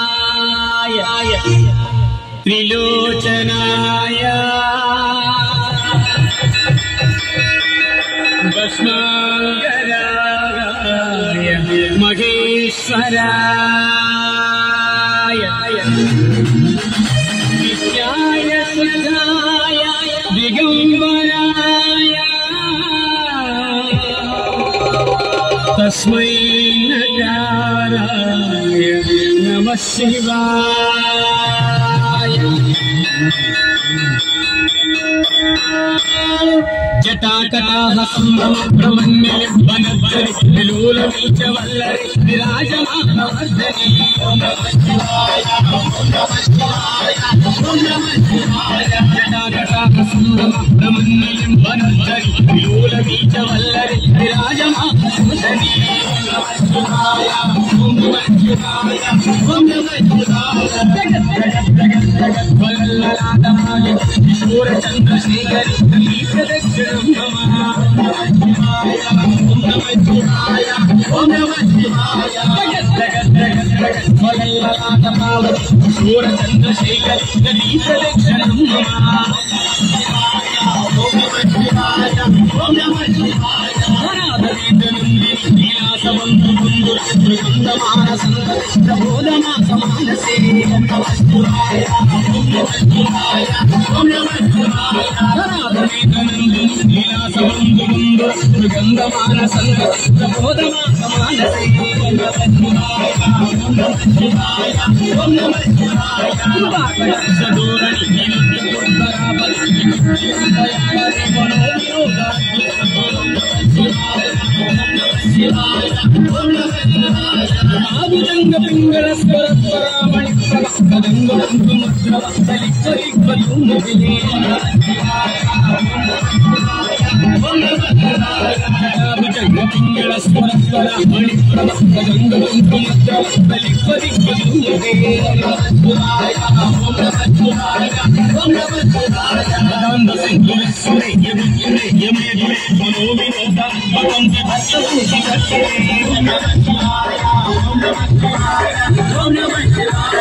नागेन्द्रहराय त्रिलोचनाय भस्मांगराय महेश्वराय नित्याय सदाय दिगंबराय तस्मै नकाराय नमः शिवाय। जटाकटाह संभ्रमण्यलिम्बनद्धरि विलोलवीचवल्लरि विराजमानवर्धनि ओम नमः शिवाय ओम नमः शिवाय ओम नमः शिवाय। जटाकटाह संभ्रमण्यलिम्बनद्धरि विलोलवीचवल्लरि विराजमानवर्धनि ओम नमः शिवाय ओम नमः शिवाय। जगत जगत जगत जगत वल्ललाटमाय किशोर चंद्रशेखर प्रदक्षिणं नमः ओम नमः शिवाय ओम नमः शिवाय। जगत जगत जगत जगत वल्ललाटमाय किशोर चंद्रशेखर प्रदक्षिणं नमः ओम नमः शिवाय ओम नमः शिवाय। प्रबोधमानसे ओम नमः शिवाय ओम नमः शिवाय ओम नमः शिवाय। प्रबोधमानसे ओम नमः शिवाय ओम नमः शिवाय ओम नमः शिवाय।